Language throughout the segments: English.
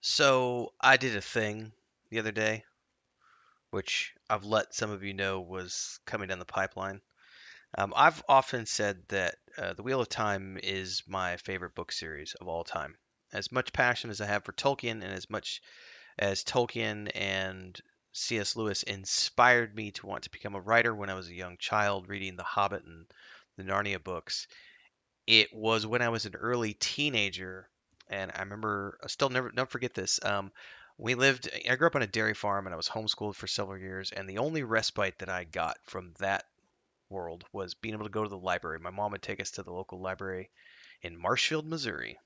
So I did a thing the other day, which I've let some of you know was coming down the pipeline. I've often said that The Wheel of Time is my favorite book series of all time. As much passion as I have for Tolkien, and as much as Tolkien and C.S. Lewis inspired me to want to become a writer when I was a young child reading The Hobbit and the Narnia books, it was when I was an early teenager, and I remember I still never forget this. I grew up on a dairy farm, and I was homeschooled for several years, and the only respite that I got from that world was being able to go to the library. My mom would take us to the local library in Marshfield, Missouri,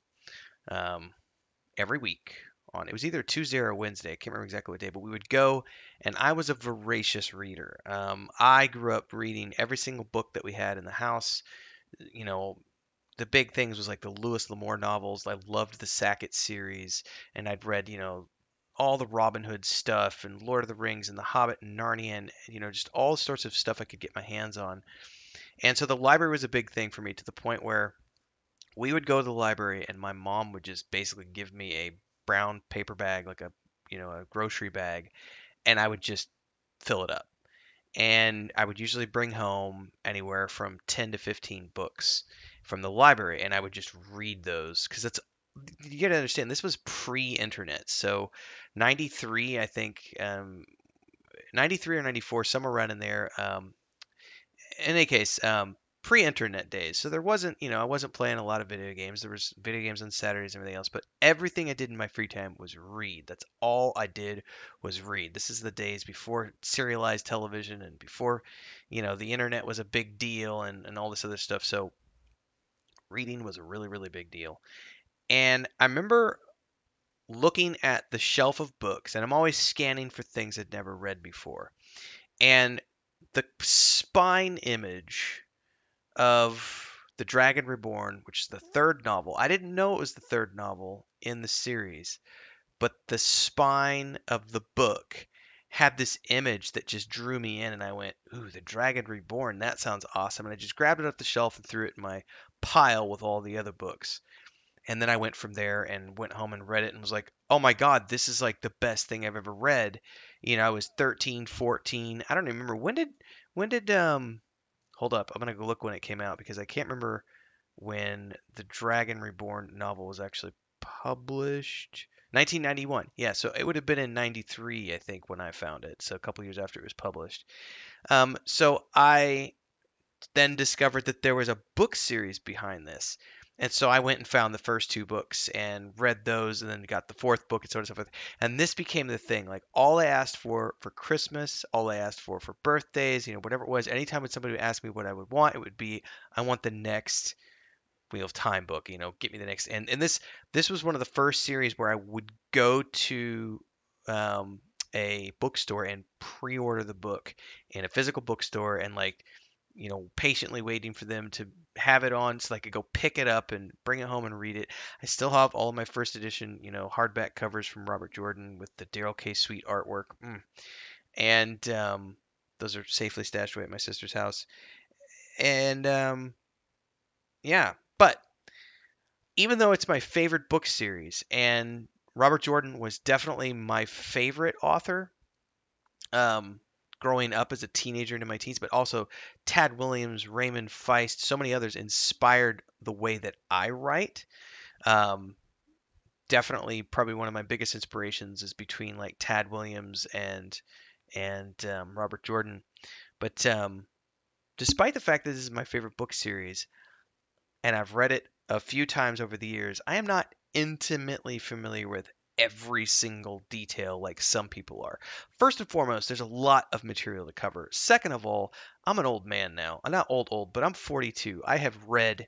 um, every week. It was either Tuesday or Wednesday. I can't remember exactly what day, but we would go, and I was a voracious reader. I grew up reading every single book that we had in the house. You know, the big things was like the Lewis L'Amour novels. I loved the Sackett series, and I'd read, all the Robin Hood stuff and Lord of the Rings and The Hobbit and Narnia and just all sorts of stuff I could get my hands on. And so the library was a big thing for me to the point where we would go to the library and my mom would just basically give me a brown paper bag, like a grocery bag, and I would just fill it up. And I would usually bring home anywhere from 10 to 15 books from the library, and I would just read those because that's you got to understand this was pre-internet. So 93, I think, 93 or 94, somewhere around in there. In any case, pre-internet days. So there wasn't, I wasn't playing a lot of video games. There was video games on Saturdays and everything else, but everything I did in my free time was read. That's all I did was read. This is the days before serialized television and before, the internet was a big deal and all this other stuff. So reading was a really, really big deal. And I remember looking at the shelf of books, and I'm always scanning for things I'd never read before. And the spine image of The Dragon Reborn, which is the third novel. I didn't know it was the third novel in the series, but the spine of the book had this image that just drew me in, and I went, "Ooh, The Dragon Reborn, that sounds awesome." And I just grabbed it off the shelf and threw it in my pile with all the other books. And then I went from there and went home and read it and was like, "Oh my God, this is like the best thing I've ever read." I was 13, 14. I don't even remember when did hold up, I'm gonna go look when it came out because I can't remember when the Dragon Reborn novel was actually published. 1991. Yeah, so it would have been in 93, I think, when I found it. So a couple years after it was published. So I then discovered that there was a book series behind this. And so I went and found the first two books and read those and then got the fourth book and so on and so forth. And this became the thing. Like all I asked for Christmas, all I asked for birthdays, whatever it was, anytime when somebody would ask me what I would want, it would be, I want the next Wheel of Time book, get me the next. And this was one of the first series where I would go to a bookstore and pre-order the book in a physical bookstore and like patiently waiting for them to have it on so I could go pick it up and bring it home and read it. I still have all of my first edition, hardback covers from Robert Jordan with the Daryl K. Sweet artwork. And those are safely stashed away at my sister's house. And yeah, but even though it's my favorite book series, and Robert Jordan was definitely my favorite author, um, growing up as a teenager into my teens, but also Tad Williams, Raymond Feist, so many others inspired the way that I write. Um, Definitely, probably one of my biggest inspirations is between like Tad Williams and Robert Jordan. But despite the fact that this is my favorite book series, and I've read it a few times over the years, I am not intimately familiar with every single detail like some people are. First and foremost, there's a lot of material to cover. Second of all, I'm an old man now. I'm not old, but I'm 42. I have read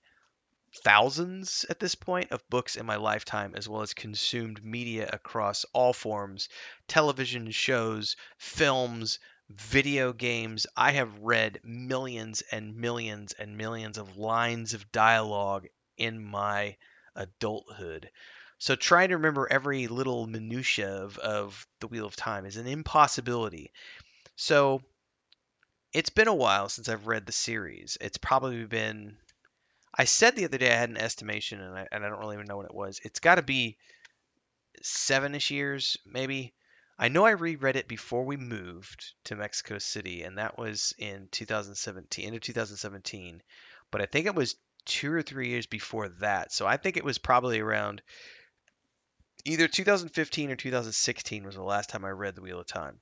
thousands at this point of books in my lifetime, as well as consumed media across all forms television shows, films, video games. I have read millions and millions and millions of lines of dialogue in my adulthood. So trying to remember every little minutia of the Wheel of Time is an impossibility. So it's been a while since I've read the series. It's probably been I said the other day I had an estimation, and I don't really even know what it was. It's got to be 7-ish years, maybe. I know I reread it before we moved to Mexico City, and that was in 2017, end of 2017. But I think it was 2 or 3 years before that. So I think it was probably around either 2015 or 2016 was the last time I read The Wheel of Time.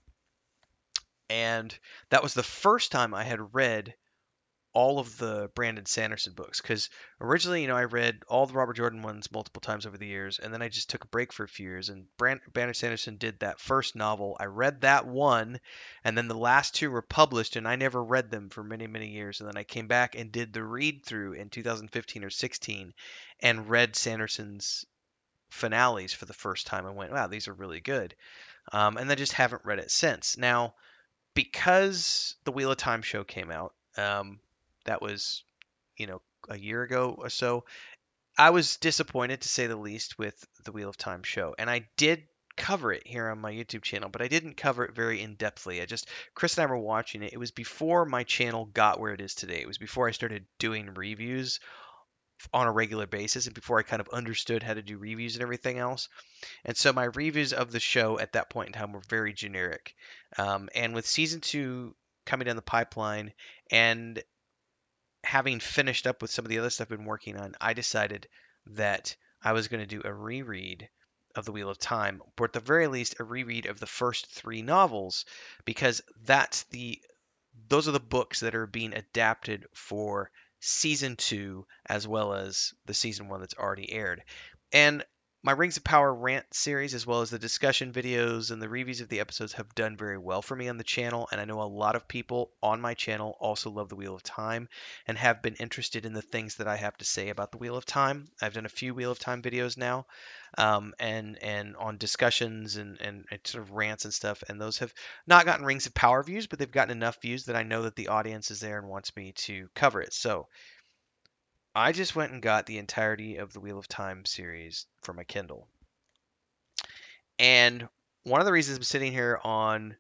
And that was the first time I had read all of the Brandon Sanderson books because originally, I read all the Robert Jordan ones multiple times over the years, and then I just took a break for a few years. And Brandon Sanderson did that first novel. I read that one, and then the last two were published, and I never read them for many, many years. And then I came back and did the read through in 2015 or 16, and read Sanderson's finales for the first time, and went, "Wow, these are really good." And I just haven't read it since. Now, because the Wheel of Time show came out, that was, you know, a year ago or so, I was disappointed to say the least with the Wheel of Time show. And I did cover it here on my YouTube channel, but I didn't cover it very in-depthly. Chris and I were watching it. It was before my channel got where it is today. It was before I started doing reviews on a regular basis and before I kind of understood how to do reviews and everything else. And so my reviews of the show at that point in time were very generic. And with season two coming down the pipeline and having finished up with some of the other stuff I've been working on, I decided that I was going to do a reread of The Wheel of Time, or at the very least, a reread of the first three novels, because those are the books that are being adapted for season two as well as the season one that's already aired. And my Rings of Power rant series, as well as the discussion videos and the reviews of the episodes, have done very well for me on the channel. And I know a lot of people on my channel also love The Wheel of Time and have been interested in the things that I have to say about The Wheel of Time. I've done a few Wheel of Time videos now, and on discussions and sort of rants and stuff. And those have not gotten Rings of Power views, but they've gotten enough views that I know that the audience is there and wants me to cover it. So I just went and got the entirety of the Wheel of Time series for my Kindle. And one of the reasons I'm sitting here on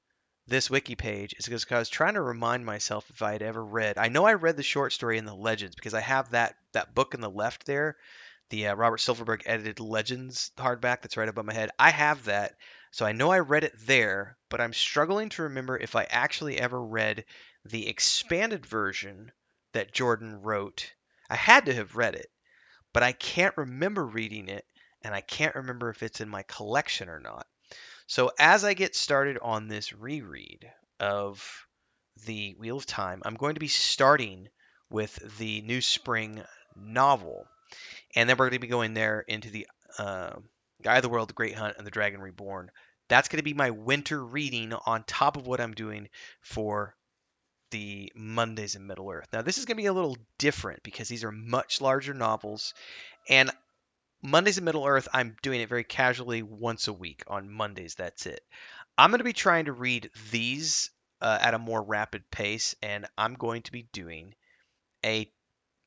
this wiki page is because I was trying to remind myself if I had ever read. I know I read the short story in the Legends because I have that book in the left there, the Robert Silverberg edited Legends hardback that's right above my head. I have that, so I know I read it there, but I'm struggling to remember if I actually ever read the expanded version that Jordan wrote. I had to have read it, but I can't remember reading it, and I can't remember if it's in my collection or not. So as I get started on this reread of the Wheel of Time, I'm going to be starting with the New Spring novel, and then we're going to be going there into the Guy of the World, The Great Hunt, and The Dragon Reborn. That's going to be my winter reading on top of what I'm doing for the Mondays in Middle Earth. Now, this is going to be a little different because these are much larger novels, and Mondays in Middle Earth, I'm doing it very casually once a week on Mondays. That's it. I'm going to be trying to read these at a more rapid pace, and I'm going to be doing a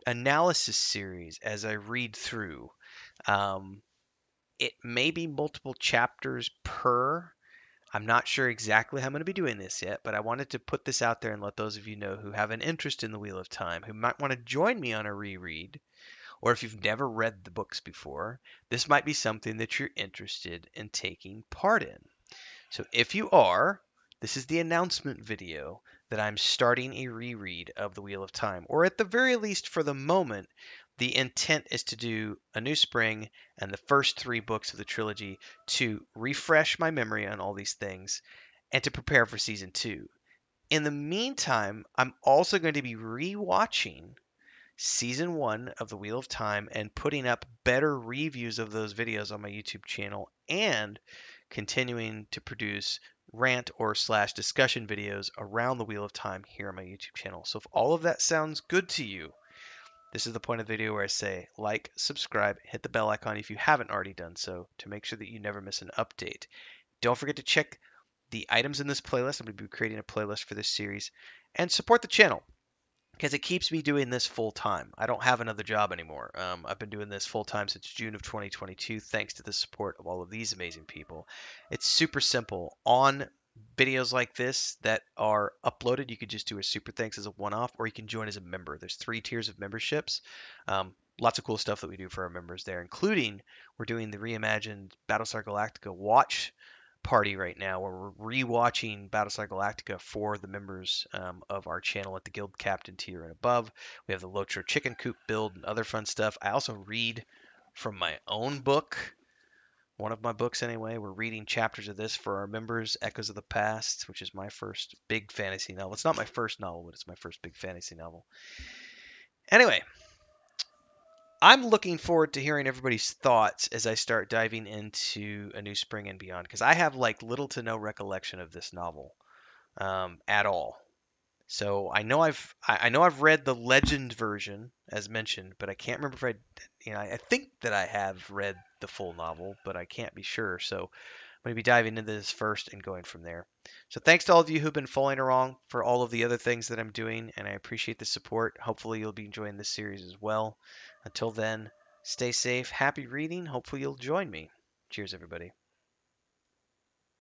analysis series as I read through. Um, it may be multiple chapters per. I'm not sure exactly how I'm going to be doing this yet, but I wanted to put this out there and let those of you know who have an interest in the Wheel of Time, who might want to join me on a reread, or if you've never read the books before, this might be something that you're interested in taking part in. So if you are, this is the announcement video that I'm starting a reread of The Wheel of Time, or at the very least for the moment, the intent is to do A New Spring and the first three books of the trilogy to refresh my memory on all these things and to prepare for season two. In the meantime, I'm also going to be rewatching season one of The Wheel of Time and putting up better reviews of those videos on my YouTube channel and continuing to produce rant or slash discussion videos around the Wheel of Time here on my YouTube channel. So if all of that sounds good to you, this is the point of the video where I say like, subscribe, hit the bell icon if you haven't already done so to make sure that you never miss an update. Don't forget to check the items in this playlist. I'm going to be creating a playlist for this series and support the channel because it keeps me doing this full time. I don't have another job anymore. I've been doing this full time since June of 2022, thanks to the support of all of these amazing people. It's super simple. On videos like this that are uploaded, you could just do a super thanks as a one off, or you can join as a member. There's 3 tiers of memberships. lots of cool stuff that we do for our members there, including we're doing the reimagined Battlestar Galactica watch party right now where we're rewatching Battlestar Galactica for the members of our channel at the guild captain tier and above. We have the Lotro chicken coop build and other fun stuff. I also read from my own book, one of my books anyway. We're reading chapters of this for our members, Echoes of the Past, which is my first big fantasy novel. It's not my first novel, but it's my first big fantasy novel. Anyway, I'm looking forward to hearing everybody's thoughts as I start diving into A New Spring and Beyond, because I have like little to no recollection of this novel at all. So I know I've read the Legend version as mentioned, but I can't remember if I think that I have read the full novel, but I can't be sure. So I'm going to be diving into this first and going from there. So thanks to all of you who've been following along for all of the other things that I'm doing, and I appreciate the support. Hopefully you'll be enjoying this series as well. Until then, stay safe, happy reading. Hopefully you'll join me. Cheers, everybody.